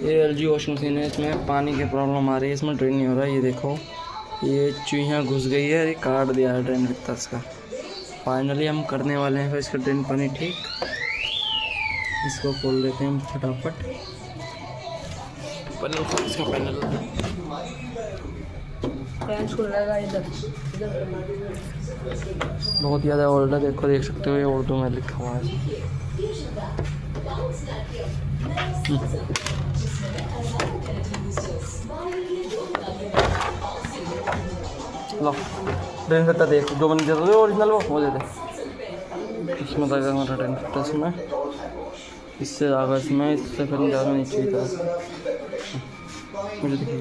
ये LG washing machine है, इसमें पानी की प्रॉब्लम आ रही है, इसमें ड्रेन नहीं हो रहा है। ये देखो, ये चूहियाँ घुस गई है, ये काट दिया है ड्रेन कितना इसका। फाइनली हम करने वाले हैं फिर इसका ड्रेन पानी ठीक। इसको खोल देते हैं फटाफट। पैनल, इसका पैनल बहुत ज़्यादा ओल्ड है, देखो देख सकते हो, ये उर्दू में लिखा हुआ है। लो ड्रेन करता देख, जो बन देता ओरिजिनल वो दे दे। इसमें लगा हमारा ड्रेन करता, इसमें इससे ज़्यादा, इसमें इससे फिर ज़्यादा नीचे ही था। मुझे देखिए